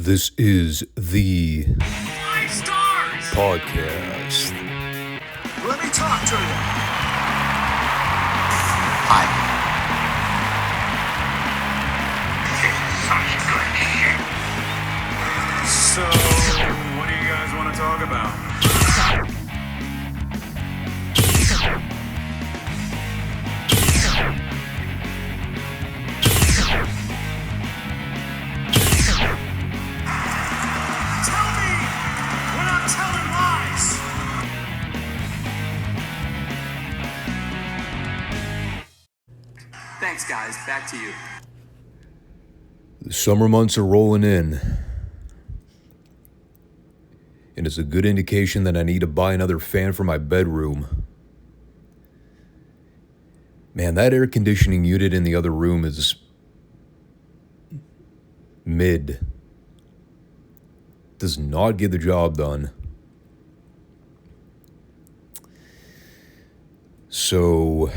This is the Five Stars podcast. Let me talk to you. Hi. So, what do you guys want to talk about? Tell me we're not telling lies. Thanks, guys. Back to you. The summer months are rolling in, and it's a good indication that I need to buy another fan for my bedroom. Man, that air conditioning unit in the other room is mid. Does not get the job done. So,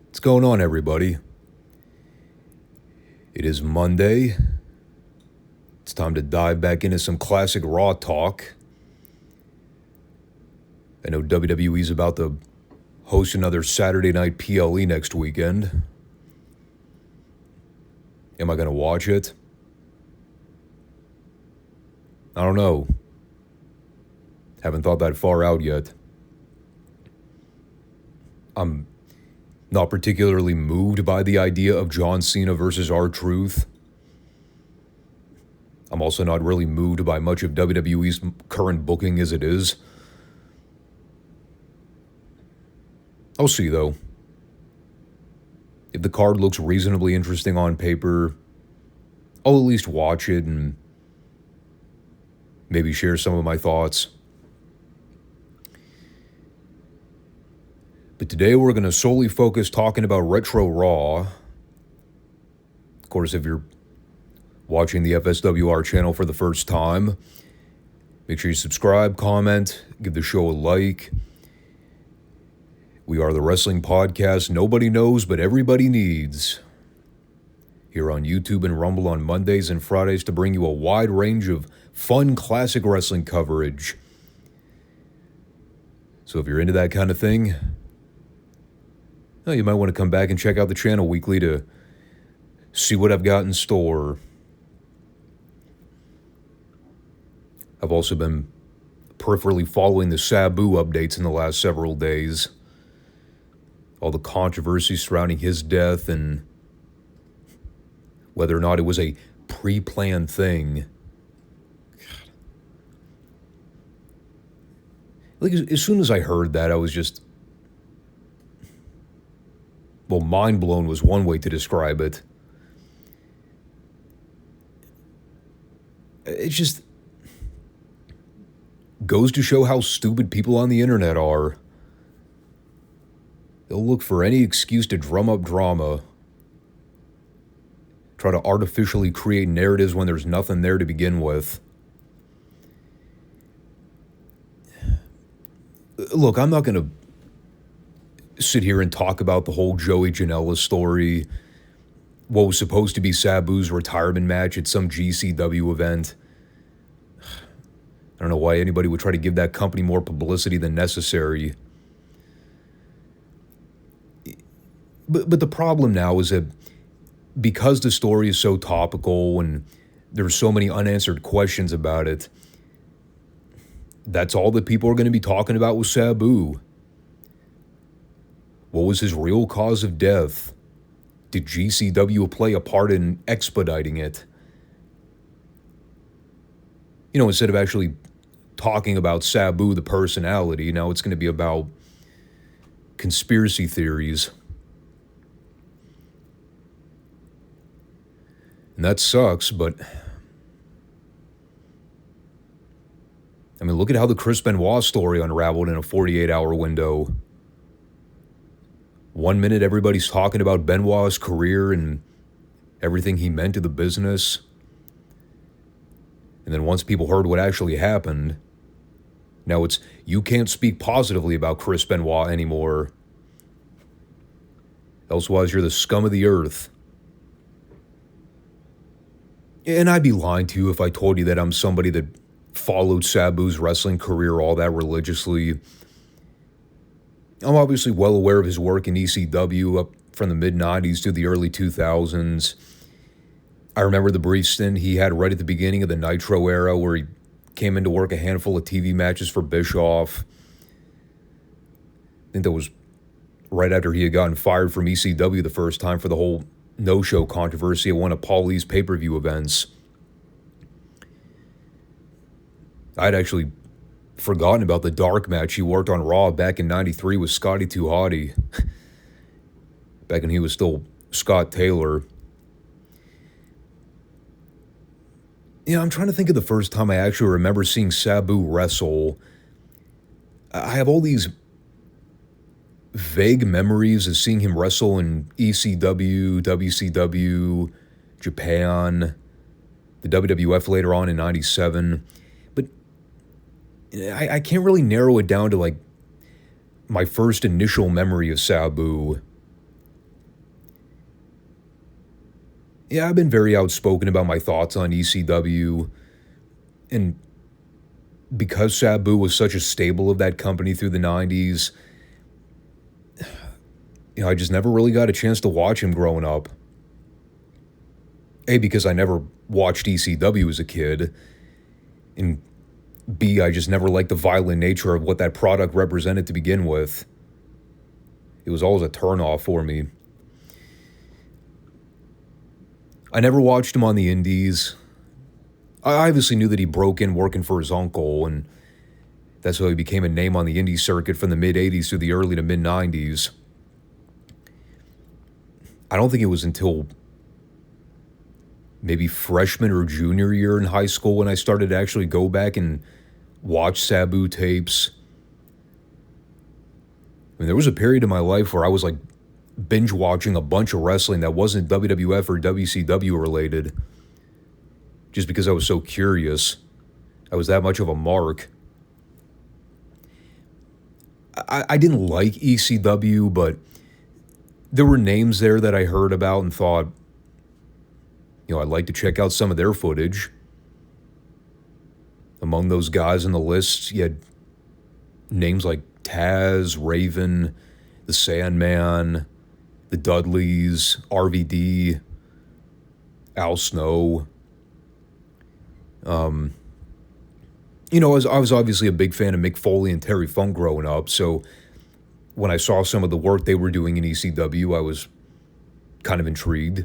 what's going on, everybody? It is Monday. It's time to dive back into some classic Raw talk. I know WWE's about to host another Saturday night PLE next weekend. Am I going to watch it? I don't know. Haven't thought that far out yet. I'm not particularly moved by the idea of John Cena versus R-Truth. I'm also not really moved by much of WWE's current booking as it is. I'll see, though. If the card looks reasonably interesting on paper, I'll at least watch it and maybe share some of my thoughts. But today we're going to solely focus talking about Retro Raw. Of course, if you're watching the FSWR channel for the first time, make sure you subscribe, comment, give the show a like. We are the wrestling podcast nobody knows but everybody needs. Here on YouTube and Rumble on Mondays and Fridays to bring you a wide range of fun classic wrestling coverage. So if you're into that kind of thing, you might want to come back and check out the channel weekly to see what I've got in store. I've also been peripherally following the Sabu updates in the last several days. All the controversy surrounding his death and whether or not it was a pre-planned thing. Like, as soon as I heard that, I was just... well, mind blown was one way to describe it. It just goes to show how stupid people on the internet are. They'll look for any excuse to drum up drama. Try to artificially create narratives when there's nothing there to begin with. Look, I'm not going to sit here and talk about the whole Joey Janela story, what was supposed to be Sabu's retirement match at some GCW event. I don't know why anybody would try to give that company more publicity than necessary. But the problem now is that because the story is so topical and there's so many unanswered questions about it, that's all that people are going to be talking about with Sabu. What was his real cause of death? Did GCW play a part in expediting it? You know, instead of actually talking about Sabu, the personality, now it's going to be about conspiracy theories. And that sucks, but... I mean, look at how the Chris Benoit story unraveled in a 48-hour window. 1 minute, everybody's talking about Benoit's career and everything he meant to the business. And then once people heard what actually happened, now it's, you can't speak positively about Chris Benoit anymore. Elsewise, you're the scum of the earth. And I'd be lying to you if I told you that I'm somebody that followed Sabu's wrestling career all that religiously. I'm obviously well aware of his work in ECW up from the mid-90s to the early 2000s. I remember the brief stint he had right at the beginning of the Nitro era where he came in to work a handful of TV matches for Bischoff. I think that was right after he had gotten fired from ECW the first time for the whole no-show controversy at one of Paulie's pay-per-view events. I'd actually forgotten about the dark match he worked on Raw back in 93 with Scotty 2 Hotty. Back when he was still Scott Taylor. I'm trying to think of the first time I actually remember seeing Sabu wrestle. I have all these vague memories of seeing him wrestle in ECW, WCW, Japan, the WWF later on in 97. But I can't really narrow it down to like my first initial memory of Sabu. Yeah, I've been very outspoken about my thoughts on ECW, and because Sabu was such a staple of that company through the 90s, I just never really got a chance to watch him growing up. A, because I never watched ECW as a kid, and B, I just never liked the violent nature of what that product represented to begin with. It was always a turnoff for me. I never watched him on the indies. I obviously knew that he broke in working for his uncle, and that's how he became a name on the indie circuit from the mid-'80s through the early to mid-'90s. I don't think it was until maybe freshman or junior year in high school when I started to actually go back and watch Sabu tapes. I mean, there was a period in my life where I was like binge watching a bunch of wrestling that wasn't WWF or WCW related, just because I was so curious. I was that much of a mark. I didn't like ECW, but there were names there that I heard about and thought, I'd like to check out some of their footage. Among those guys in the list, you had names like Taz, Raven, the Sandman, the Dudleys, RVD, Al Snow. I was obviously a big fan of Mick Foley and Terry Funk growing up, so when I saw some of the work they were doing in ECW, I was kind of intrigued.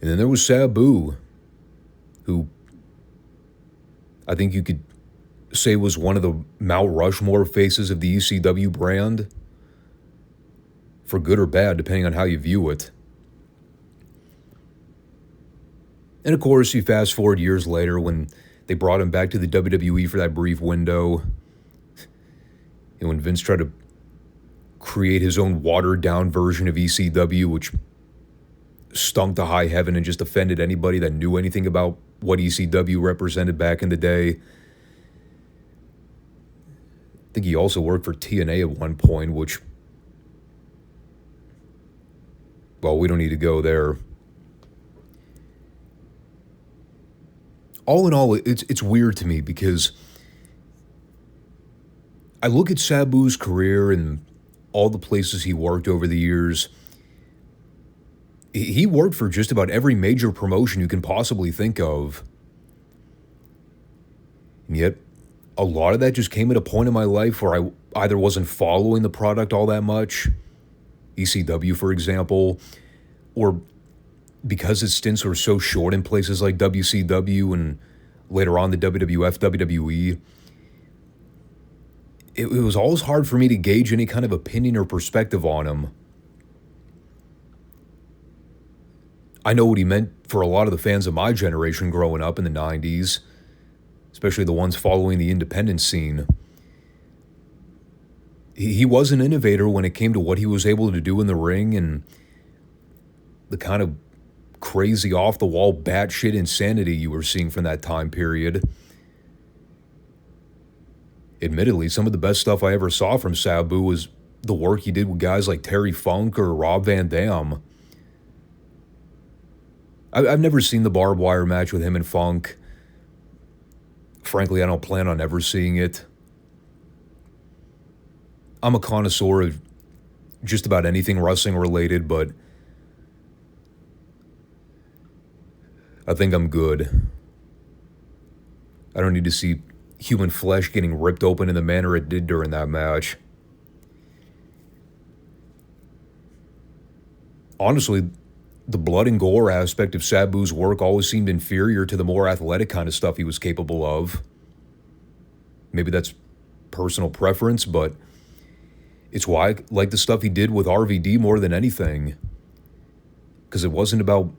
And then there was Sabu, who I think you could say was one of the Mount Rushmore faces of the ECW brand, for good or bad, depending on how you view it. And of course, you fast forward years later when they brought him back to the WWE for that brief window, and when Vince tried to create his own watered-down version of ECW, which stunk to high heaven and just offended anybody that knew anything about what ECW represented back in the day. I think he also worked for TNA at one point, which, well, we don't need to go there. All in all, it's weird to me because I look at Sabu's career and all the places he worked over the years. He worked for just about every major promotion you can possibly think of. And yet, a lot of that just came at a point in my life where I either wasn't following the product all that much, ECW, for example, or because his stints were so short in places like WCW and later on the WWF, WWE, it was always hard for me to gauge any kind of opinion or perspective on him. I know what he meant for a lot of the fans of my generation growing up in the 90s, especially the ones following the independent scene. He was an innovator when it came to what he was able to do in the ring and the kind of crazy off-the-wall batshit insanity you were seeing from that time period. Admittedly, some of the best stuff I ever saw from Sabu was the work he did with guys like Terry Funk or Rob Van Dam. I've never seen the barbed wire match with him and Funk. Frankly, I don't plan on ever seeing it. I'm a connoisseur of just about anything wrestling related, but I think I'm good. I don't need to see human flesh getting ripped open in the manner it did during that match. Honestly, the blood and gore aspect of Sabu's work always seemed inferior to the more athletic kind of stuff he was capable of. Maybe that's personal preference, but it's why I like the stuff he did with RVD more than anything. Because it wasn't about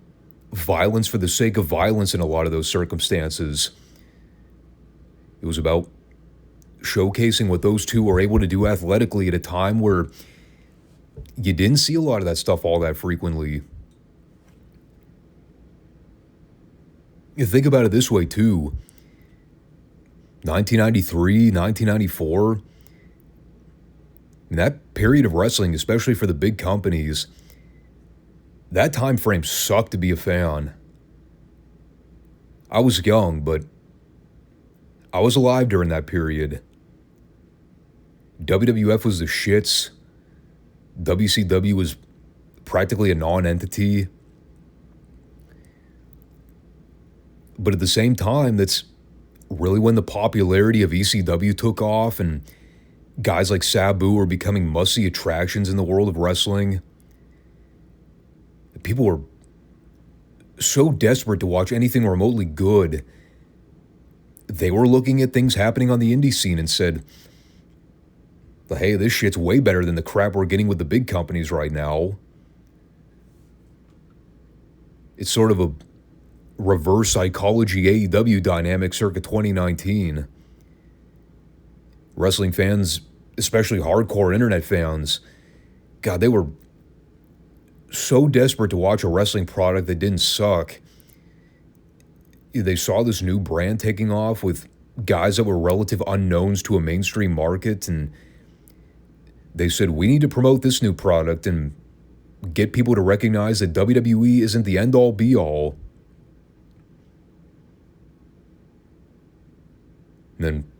violence for the sake of violence in a lot of those circumstances. It was about showcasing what those two were able to do athletically at a time where you didn't see a lot of that stuff all that frequently. You think about it this way, too. 1993, 1994, that period of wrestling, especially for the big companies, that time frame sucked to be a fan. I was young, but I was alive during that period. WWF was the shits. WCW was practically a non-entity. But at the same time, that's really when the popularity of ECW took off and guys like Sabu were becoming must-see attractions in the world of wrestling. People were so desperate to watch anything remotely good. They were looking at things happening on the indie scene and said, hey, this shit's way better than the crap we're getting with the big companies right now. It's sort of a reverse psychology AEW dynamic circa 2019. Wrestling fans, especially hardcore internet fans, God, they were so desperate to watch a wrestling product that didn't suck. They saw this new brand taking off with guys that were relative unknowns to a mainstream market, and they said, we need to promote this new product and get people to recognize that WWE isn't the end-all, be-all. And then,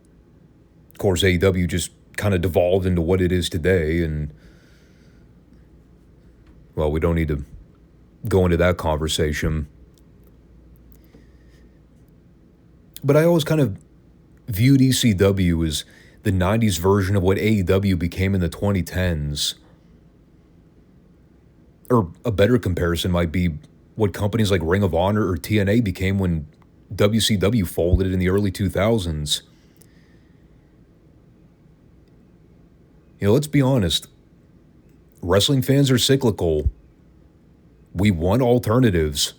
of course, AEW just kind of devolved into what it is today, and, well, we don't need to go into that conversation. But I always kind of viewed ECW as the 90s version of what AEW became in the 2010s. Or a better comparison might be what companies like Ring of Honor or TNA became when WCW folded in the early 2000s. Let's be honest. Wrestling fans are cyclical. We want alternatives.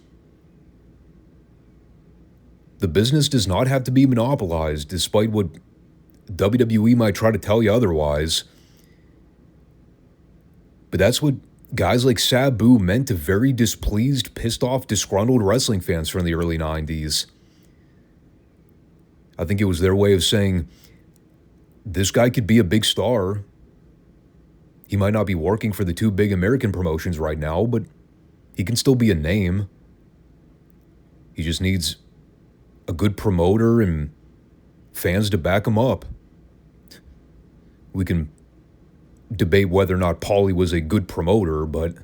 The business does not have to be monopolized, despite what WWE might try to tell you otherwise. But that's what guys like Sabu meant to very displeased, pissed off, disgruntled wrestling fans from the early 90s. I think it was their way of saying, this guy could be a big star. He might not be working for the two big American promotions right now, but he can still be a name. He just needs a good promoter and fans to back him up. We can debate whether or not Paulie was a good promoter, but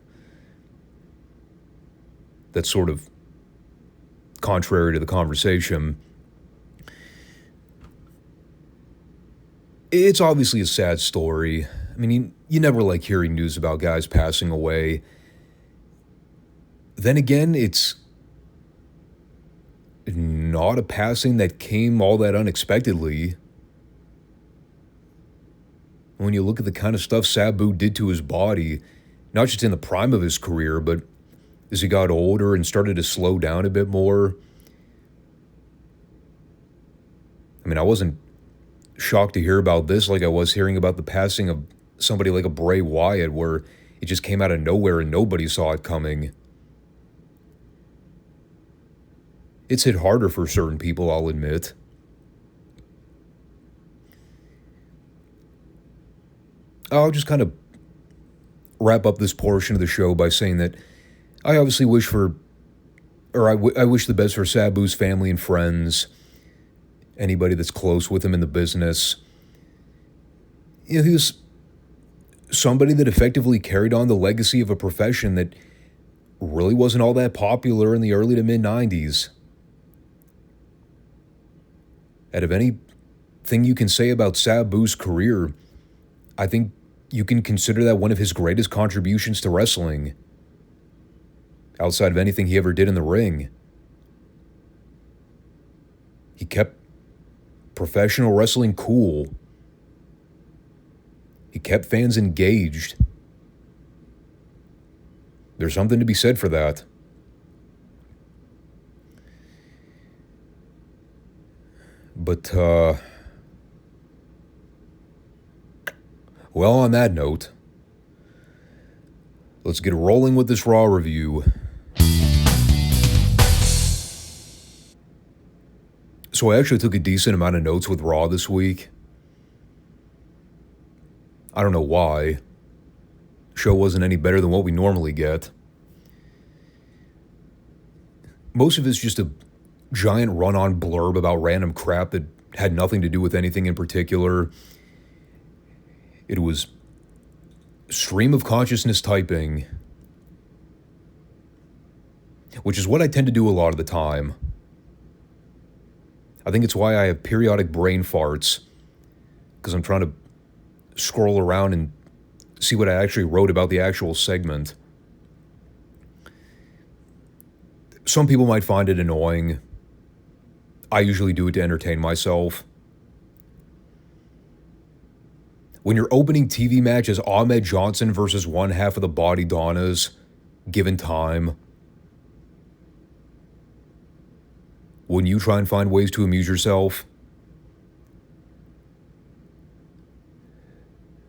that's sort of contrary to the conversation. It's obviously a sad story. I mean, you never like hearing news about guys passing away. Then again, it's not a passing that came all that unexpectedly. When you look at the kind of stuff Sabu did to his body, not just in the prime of his career, but as he got older and started to slow down a bit more. I mean, I wasn't shocked to hear about this like I was hearing about the passing of somebody like a Bray Wyatt, where it just came out of nowhere and nobody saw it coming. It's hit harder for certain people, I'll admit. I'll just kind of wrap up this portion of the show by saying that I obviously wish for or I wish the best for Sabu's family and friends, anybody that's close with him in the business. You know, he was somebody that effectively carried on the legacy of a profession that really wasn't all that popular in the early to mid 90s. Out of anything you can say about Sabu's career, I think you can consider that one of his greatest contributions to wrestling, outside of anything he ever did in the ring. He kept professional wrestling cool. He kept fans engaged. There's something to be said for that. But, well, on that note, let's get rolling with this Raw review. So I actually took a decent amount of notes with Raw this week. I don't know why. Show wasn't any better than what we normally get. Most of it's just a giant run-on blurb about random crap that had nothing to do with anything in particular. It was stream of consciousness typing, which is what I tend to do a lot of the time. I think it's why I have periodic brain farts, because I'm trying to scroll around and see what I actually wrote about the actual segment. Some people might find it annoying. I usually do it to entertain myself. When your opening TV match is Ahmed Johnson versus one half of the Body Donnas, given time, wouldn't you try and find ways to amuse yourself?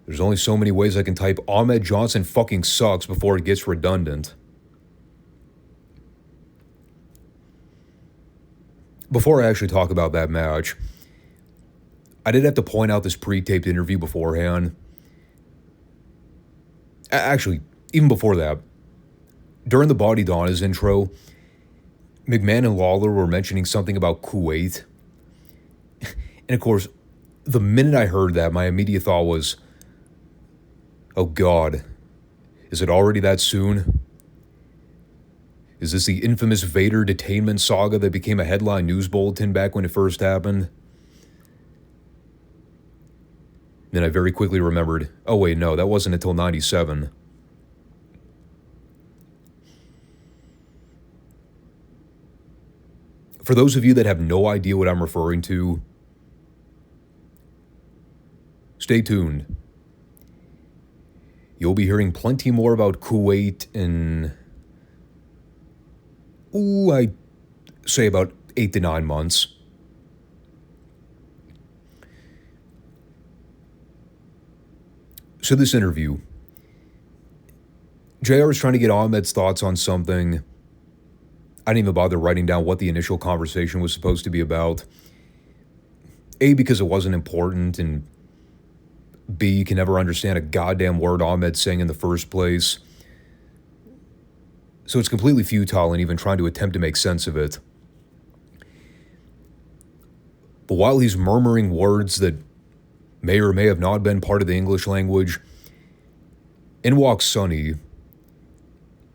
There's only so many ways I can type Ahmed Johnson fucking sucks before it gets redundant. Before I actually talk about that match, I did have to point out this pre-taped interview beforehand. Actually, even before that, during the Body Donnas intro, McMahon and Lawler were mentioning something about Kuwait. And of course, the minute I heard that, my immediate thought was, oh God, is it already that soon? Is this the infamous Vader detainment saga that became a headline news bulletin back when it first happened? Then I very quickly remembered, oh wait, no, that wasn't until 97. For those of you that have no idea what I'm referring to, stay tuned. You'll be hearing plenty more about Kuwait in, I'd say about 8 to 9 months. So this interview, JR is trying to get Ahmed's thoughts on something. I didn't even bother writing down what the initial conversation was supposed to be about. A, because it wasn't important, and B, you can never understand a goddamn word Ahmed's saying in the first place. So it's completely futile in even trying to attempt to make sense of it. But while he's murmuring words that may or may have not been part of the English language, in walks Sunny,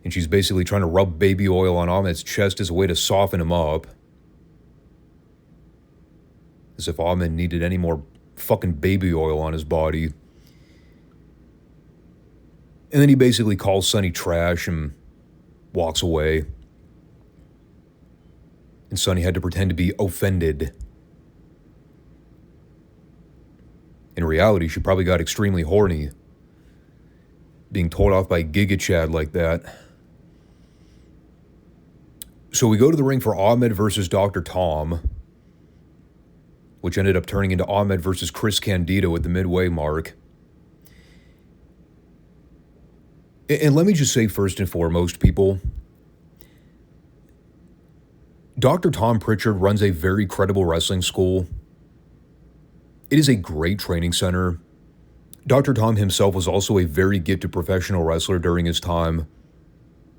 and she's basically trying to rub baby oil on Ahmed's chest as a way to soften him up. As if Ahmed needed any more fucking baby oil on his body. And then he basically calls Sunny trash and walks away. And Sunny had to pretend to be offended. In reality, she probably got extremely horny, being told off by Giga Chad like that. So we go to the ring for Ahmed versus Dr. Tom, which ended up turning into Ahmed versus Chris Candido at the midway mark. And let me just say first and foremost, people, Dr. Tom Pritchard runs a very credible wrestling school. It is a great training center. Dr. Tom himself was also a very gifted professional wrestler during his time.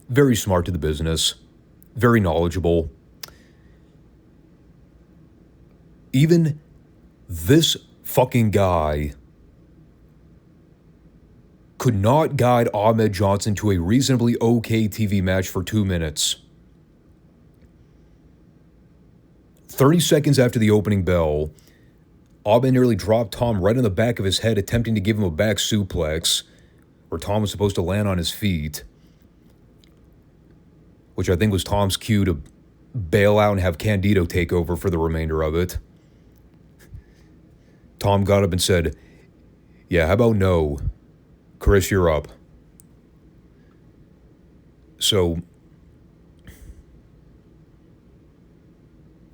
Very smart to the business. very knowledgeable. Even this fucking guy could not guide Ahmed Johnson to a reasonably okay TV match for 2 minutes. 30 seconds after the opening bell, Ahmed nearly dropped Tom right on the back of his head, attempting to give him a back suplex, where Tom was supposed to land on his feet, which I think was Tom's cue to bail out and have Candido take over for the remainder of it. Tom got up and said, "Yeah, how about no? Chris, you're up." So,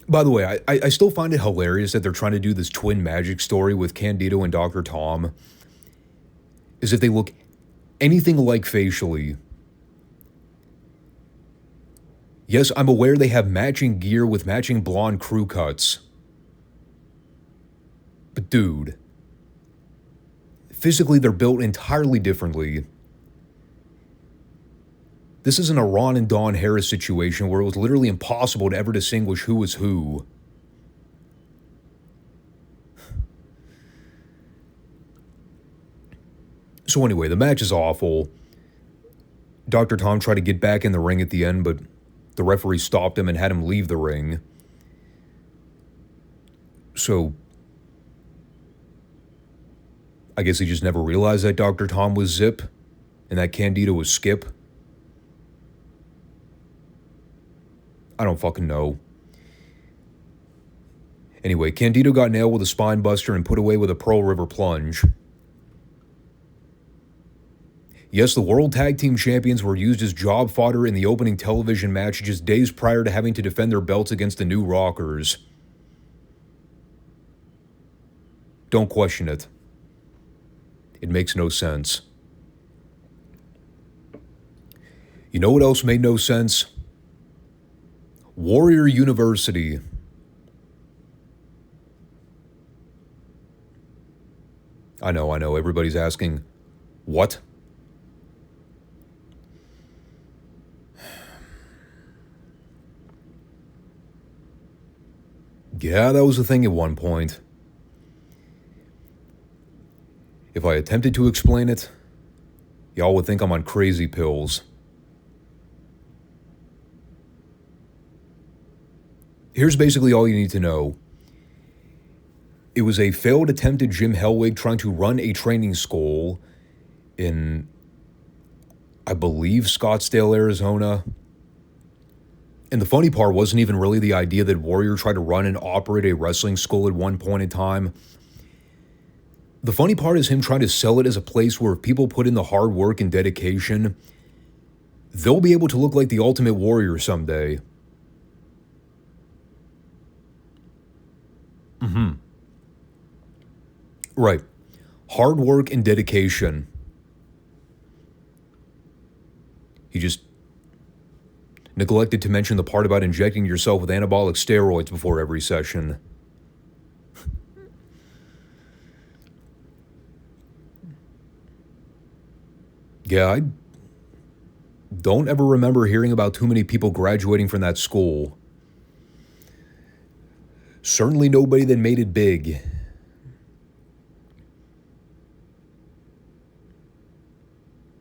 by the way, I still find it hilarious that they're trying to do this twin magic story with Candido and Dr. Tom, as if they look anything alike facially. Yes, I'm aware they have matching gear with matching blonde crew cuts. But dude, physically they're built entirely differently. This isn't a Ron and Don Harris situation where it was literally impossible to ever distinguish who was who. So anyway, the match is awful. Dr. Tom tried to get back in the ring at the end, but the referee stopped him and had him leave the ring. So I guess he just never realized that Dr. Tom was Zip and that Candido was Skip. I don't fucking know. Anyway, Candido got nailed with a spine buster and put away with a Pearl River plunge. Yes, the World Tag Team Champions were used as job fodder in the opening television match just days prior to having to defend their belts against the New Rockers. Don't question it. It makes no sense. You know what else made no sense? Warrior University. I know. Everybody's asking, what? Yeah, that was a thing at one point. If I attempted to explain it, y'all would think I'm on crazy pills. Here's basically all you need to know. It was a failed attempt at Jim Hellwig trying to run a training school in, I believe, Scottsdale, Arizona. And the funny part wasn't even really the idea that Warrior tried to run and operate a wrestling school at one point in time. The funny part is him trying to sell it as a place where if people put in the hard work and dedication, they'll be able to look like the Ultimate Warrior someday. Right. Hard work and dedication. He just neglected to mention the part about injecting yourself with anabolic steroids before every session. Yeah, I don't ever remember hearing about too many people graduating from that school. Certainly nobody that made it big.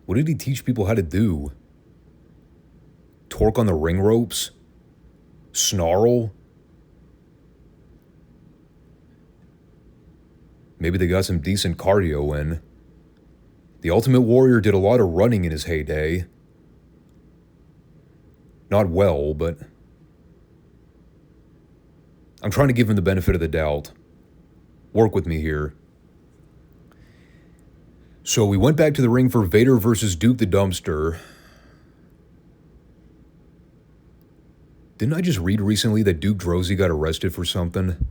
What did he teach people how to do? Torque on the ring ropes? Snarl? Maybe they got some decent cardio in. The Ultimate Warrior did a lot of running in his heyday. Not well, but I'm trying to give him the benefit of the doubt. Work with me here. So we went back to the ring for Vader versus Duke the Dumpster. Didn't I just read recently that Duke Droese got arrested for something?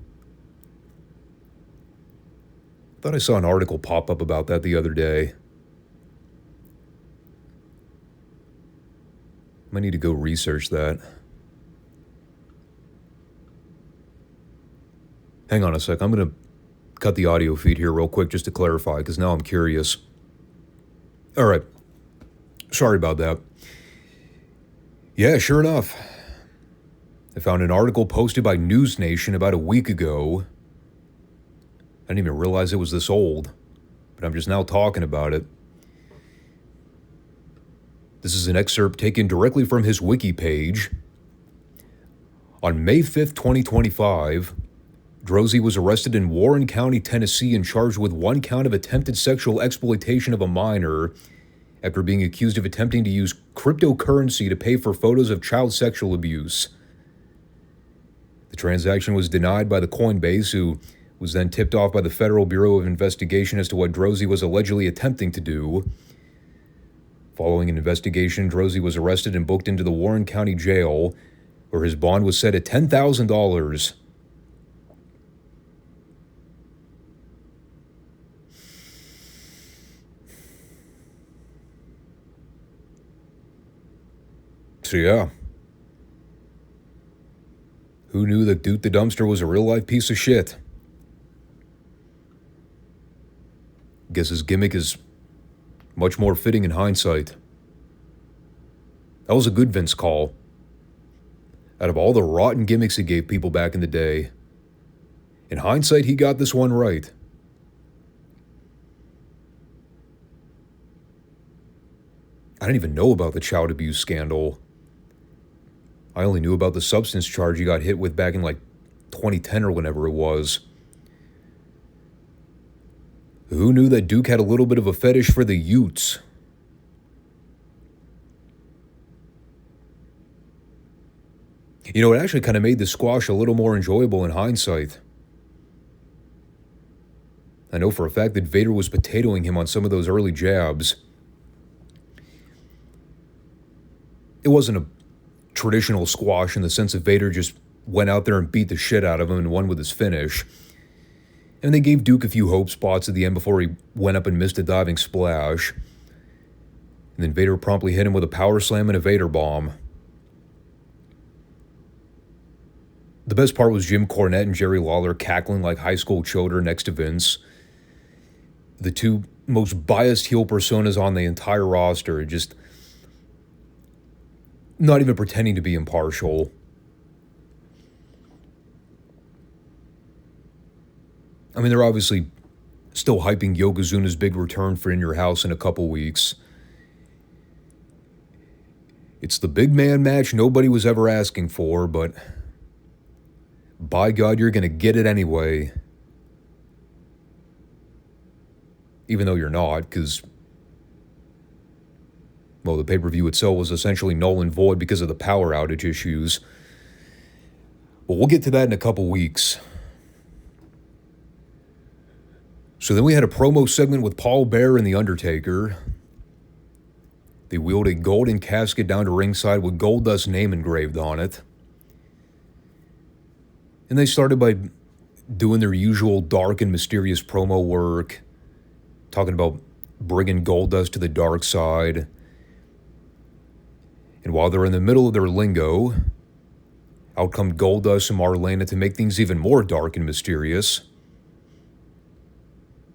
Thought I saw an article pop up about that the other day. Might need to go research that. Hang on a sec. I'm going to cut the audio feed here real quick just to clarify, because now I'm curious. All right. Sorry about that. Yeah, sure enough. I found an article posted by News Nation about a week ago. I didn't even realize it was this old, but I'm just now talking about it. This is an excerpt taken directly from his wiki page. On May 5th, 2025, Droese was arrested in Warren County, Tennessee, and charged with 1 count of attempted sexual exploitation of a minor after being accused of attempting to use cryptocurrency to pay for photos of child sexual abuse. The transaction was denied by the Coinbase, who was then tipped off by the Federal Bureau of Investigation as to what Droese was allegedly attempting to do. Following an investigation, Droese was arrested and booked into the Warren County Jail, where his bond was set at $10,000. So yeah. Who knew that Duke the Dumpster was a real-life piece of shit? Guess his gimmick is much more fitting in hindsight. That was a good Vince call. Out of all the rotten gimmicks he gave people back in the day, in hindsight, he got this one right. I didn't even know about the child abuse scandal. I only knew about the substance charge he got hit with back in 2010 or whenever it was. Who knew that Duke had a little bit of a fetish for the Utes? You know, it actually kind of made the squash a little more enjoyable in hindsight. I know for a fact that Vader was potatoing him on some of those early jabs. It wasn't a traditional squash in the sense that Vader just went out there and beat the shit out of him and won with his finish. And they gave Duke a few hope spots at the end before he went up and missed a diving splash. And then Vader promptly hit him with a power slam and a Vader bomb. The best part was Jim Cornette and Jerry Lawler cackling like high school children next to Vince. The two most biased heel personas on the entire roster, just not even pretending to be impartial. I mean, they're obviously still hyping Yokozuna's big return for In Your House in a couple weeks. It's the big man match nobody was ever asking for, but by God, you're going to get it anyway. Even though you're not, because, well, the pay-per-view itself was essentially null and void because of the power outage issues. But we'll get to that in a couple weeks. So then we had a promo segment with Paul Bearer and The Undertaker. They wheeled a golden casket down to ringside with Goldust's name engraved on it. And they started by doing their usual dark and mysterious promo work, talking about bringing Goldust to the dark side. And while they're in the middle of their lingo, out come Goldust and Marlena to make things even more dark and mysterious.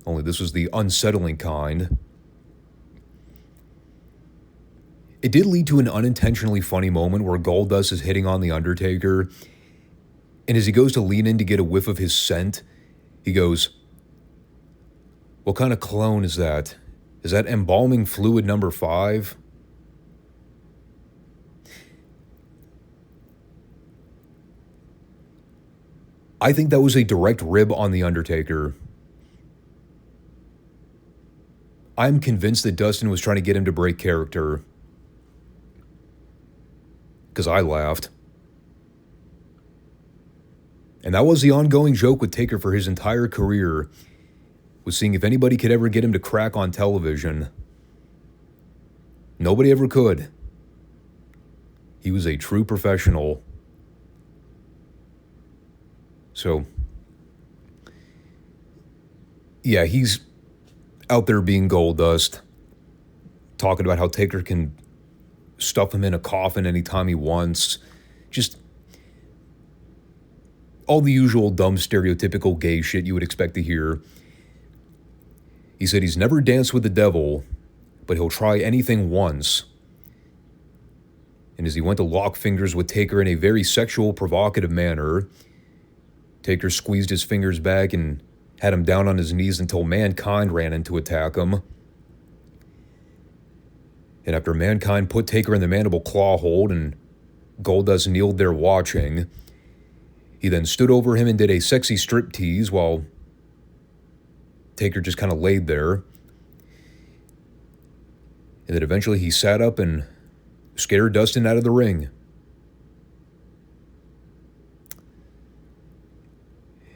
Only this was the unsettling kind. It did lead to an unintentionally funny moment where Goldust is hitting on The Undertaker, and as he goes to lean in to get a whiff of his scent, he goes, "What kind of cologne is that? Is that embalming fluid number 5? I think that was a direct rib on The Undertaker. I'm convinced that Dustin was trying to get him to break character. Because I laughed. And that was the ongoing joke with Taker for his entire career, was seeing if anybody could ever get him to crack on television. Nobody ever could. He was a true professional. So, yeah, he's out there being Goldust, talking about how Taker can stuff him in a coffin anytime he wants. Just all the usual dumb, stereotypical gay shit you would expect to hear. He said he's never danced with the devil, but he'll try anything once. And as he went to lock fingers with Taker in a very sexual, provocative manner, Taker squeezed his fingers back and had him down on his knees until Mankind ran in to attack him. And after Mankind put Taker in the mandible claw hold and Goldust kneeled there watching, he then stood over him and did a sexy striptease while Taker just kind of laid there. And then eventually he sat up and scared Dustin out of the ring.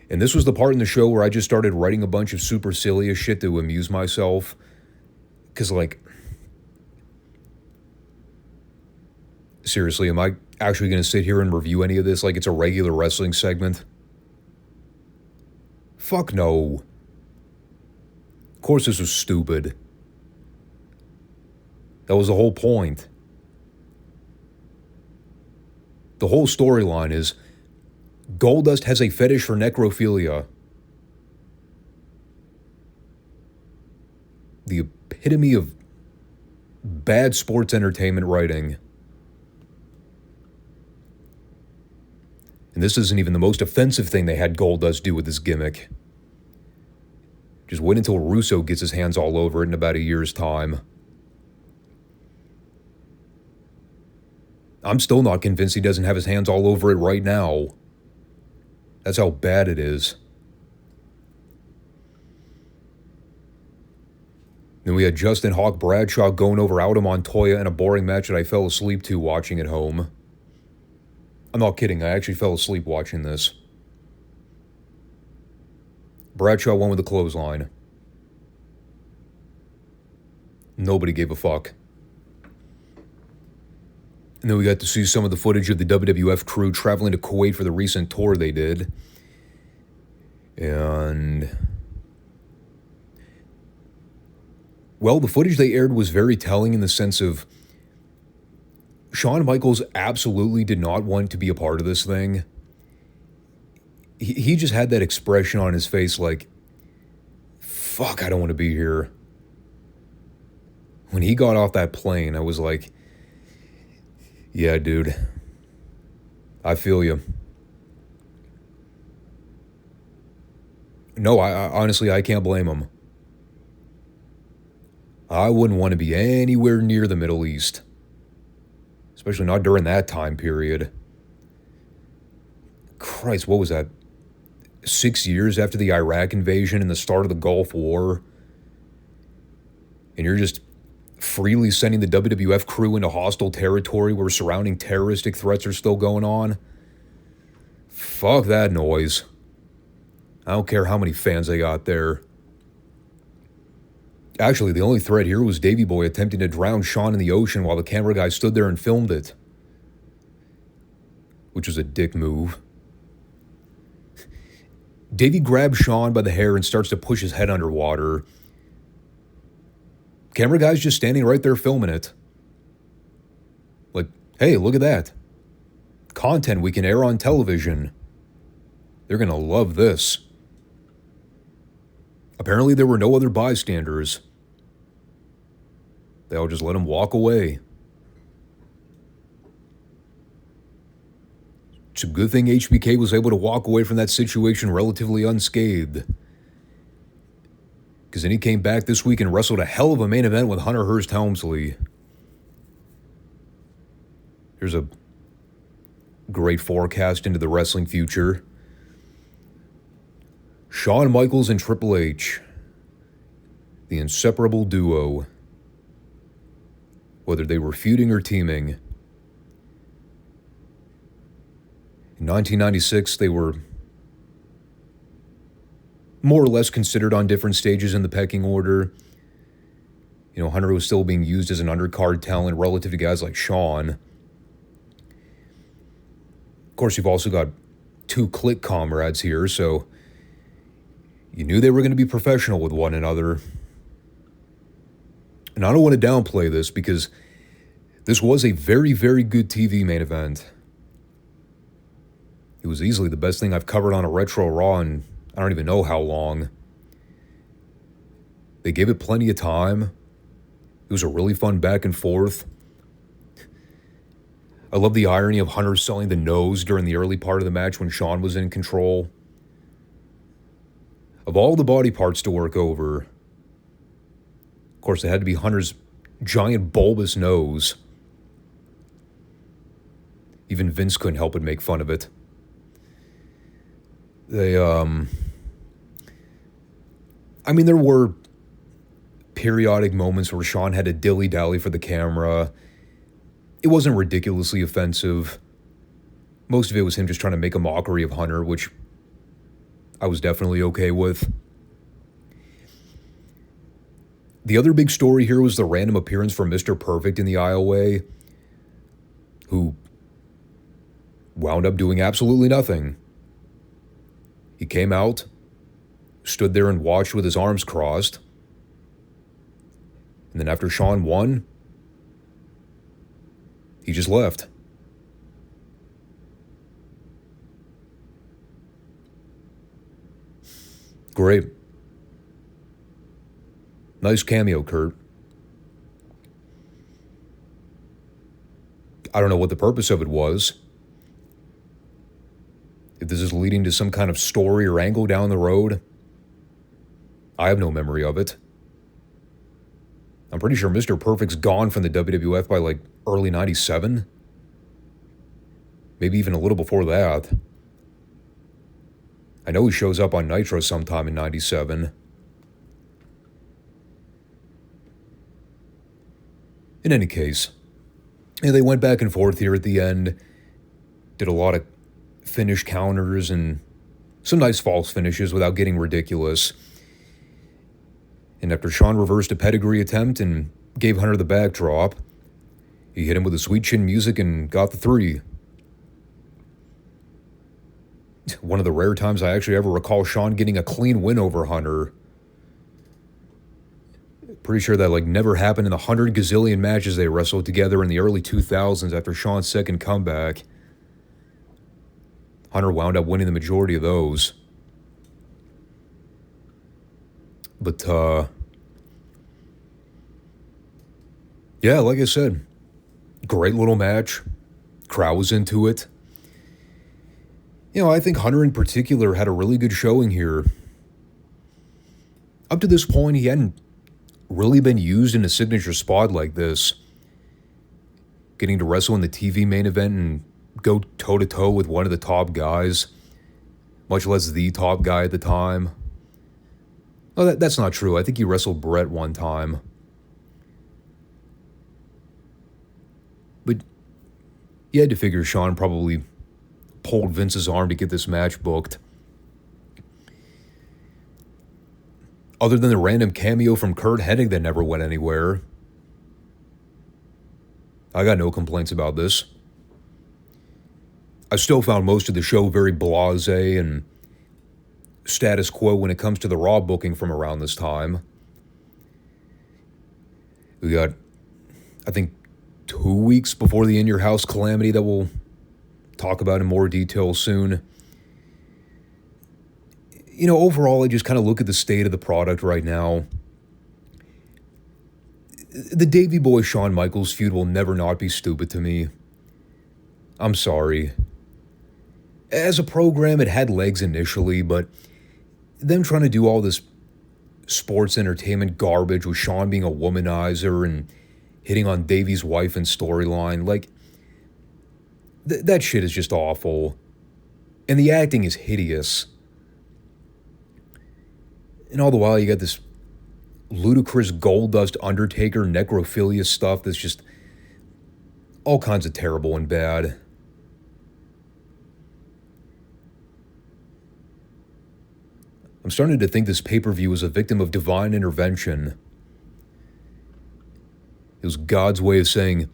And this was the part in the show where I just started writing a bunch of supercilious shit to amuse myself. Because, like, seriously, am I actually going to sit here and review any of this like it's a regular wrestling segment? Fuck no. Of course this was stupid. That was the whole point. The whole storyline is Goldust has a fetish for necrophilia. The epitome of bad sports entertainment writing. And this isn't even the most offensive thing they had Goldust do with this gimmick. Just wait until Russo gets his hands all over it in about a year's time. I'm still not convinced he doesn't have his hands all over it right now. That's how bad it is. Then we had Justin Hawk Bradshaw going over Aldo Montoya in a boring match that I fell asleep to watching at home. I'm not kidding, I actually fell asleep watching this. Bradshaw won with a clothesline. Nobody gave a fuck. And then we got to see some of the footage of the WWF crew traveling to Kuwait for the recent tour they did. And well, the footage they aired was very telling in the sense of Shawn Michaels absolutely did not want to be a part of this thing. He just had that expression on his face like, fuck, I don't want to be here. When he got off that plane, I was like, yeah, dude, I feel you. No, I honestly, I can't blame him. I wouldn't want to be anywhere near the Middle East. Especially not during that time period. Christ, what was that? 6 years after the Iraq invasion and the start of the Gulf War? And you're just freely sending the WWF crew into hostile territory where surrounding terroristic threats are still going on? Fuck that noise. I don't care how many fans they got there. Actually, the only threat here was Davey Boy attempting to drown Shawn in the ocean while the camera guy stood there and filmed it. Which was a dick move. Davey grabs Shawn by the hair and starts to push his head underwater. Camera guy's just standing right there filming it. Like, hey, look at that. Content we can air on television. They're gonna love this. Apparently there were no other bystanders. They all just let him walk away. It's a good thing HBK was able to walk away from that situation relatively unscathed. Because then he came back this week and wrestled a hell of a main event with Hunter Hearst Helmsley. Here's a great forecast into the wrestling future. Shawn Michaels and Triple H. The inseparable duo. Whether they were feuding or teaming. In 1996, they were more or less considered on different stages in the pecking order. You know, Hunter was still being used as an undercard talent relative to guys like Shawn. Of course, you've also got two clique comrades here, so you knew they were going to be professional with one another. And I don't want to downplay this because this was a very, very good TV main event. It was easily the best thing I've covered on a Retro Raw in I don't even know how long. They gave it plenty of time. It was a really fun back and forth. I love the irony of Hunter selling the nose during the early part of the match when Shawn was in control. Of all the body parts to work over, of course, it had to be Hunter's giant bulbous nose. Even Vince couldn't help but make fun of it. There were periodic moments where Shawn had to dilly-dally for the camera. It wasn't ridiculously offensive. Most of it was him just trying to make a mockery of Hunter, which I was definitely okay with. The other big story here was the random appearance from Mr. Perfect in the aisleway, who wound up doing absolutely nothing. He came out, stood there and watched with his arms crossed, and then after Shawn won, he just left. Great. Nice cameo, Kurt. I don't know what the purpose of it was. If this is leading to some kind of story or angle down the road, I have no memory of it. I'm pretty sure Mr. Perfect's gone from the WWF by like early 97. Maybe even a little before that. I know he shows up on Nitro sometime in 97. In any case, they went back and forth here at the end. Did a lot of finish counters and some nice false finishes without getting ridiculous. And after Shawn reversed a pedigree attempt and gave Hunter the backdrop, he hit him with the sweet chin music and got the 3. One of the rare times I actually ever recall Shawn getting a clean win over Hunter. Pretty sure that never happened in the 100 gazillion matches they wrestled together in the early 2000s after Shawn's second comeback. Hunter wound up winning the majority of those. But, yeah, like I said, great little match. Crowd was into it. I think Hunter in particular had a really good showing here. Up to this point, he hadn't really been used in a signature spot like this. Getting to wrestle in the TV main event and go toe-to-toe with one of the top guys, much less the top guy at the time. Oh, that's not true. I think he wrestled Brett one time. But you had to figure Shawn probably pulled Vince's arm to get this match booked. Other than the random cameo from Kurt Hennig that never went anywhere, I got no complaints about this. I still found most of the show very blasé and status quo when it comes to the Raw booking from around this time. We got, I think, 2 weeks before the In Your House calamity that we'll talk about in more detail soon. Overall, I just kind of look at the state of the product right now. The Davey Boy Shawn Michaels feud will never not be stupid to me. I'm sorry. As a program, it had legs initially, but them trying to do all this sports entertainment garbage with Shawn being a womanizer and hitting on Davey's wife and storyline, that shit is just awful. And the acting is hideous. And all the while, you got this ludicrous Goldust Undertaker necrophilia stuff that's just all kinds of terrible and bad. I'm starting to think this pay-per-view was a victim of divine intervention. It was God's way of saying,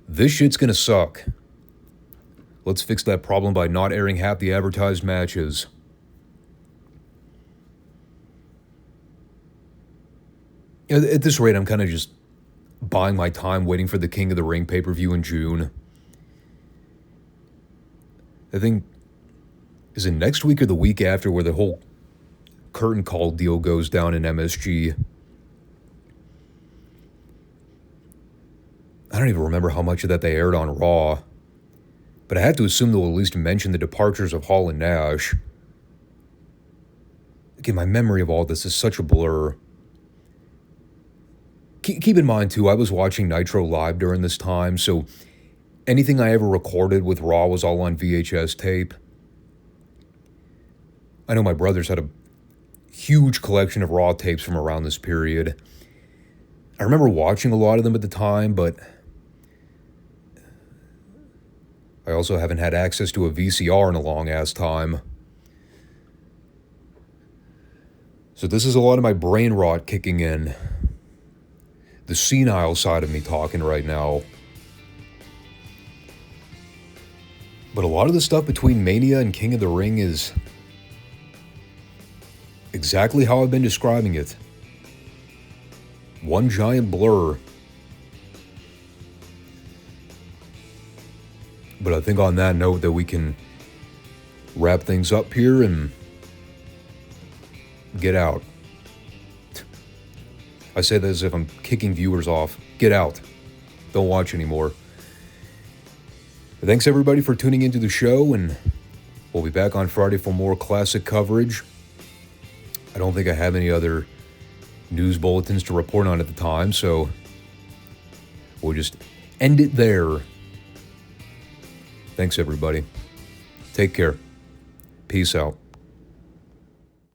this shit's gonna suck. Let's fix that problem by not airing half the advertised matches. At this rate, I'm kind of just buying my time waiting for the King of the Ring pay-per-view in June. I think, is it next week or the week after where the whole curtain call deal goes down in MSG? I don't even remember how much of that they aired on Raw. But I had to assume they'll at least mention the departures of Hall and Nash. Again, my memory of all this is such a blur. Keep in mind, too, I was watching Nitro Live during this time, so anything I ever recorded with Raw was all on VHS tape. I know my brothers had a huge collection of Raw tapes from around this period. I remember watching a lot of them at the time, but I also haven't had access to a VCR in a long-ass time. So this is a lot of my brain rot kicking in. The senile side of me talking right now. But a lot of the stuff between Mania and King of the Ring is exactly how I've been describing it. One giant blur. But I think on that note that we can wrap things up here and get out. I say that as if I'm kicking viewers off. Get out. Don't watch anymore. But thanks everybody for tuning into the show, and we'll be back on Friday for more classic coverage. I don't think I have any other news bulletins to report on at the time, so we'll just end it there. Thanks, everybody. Take care. Peace out.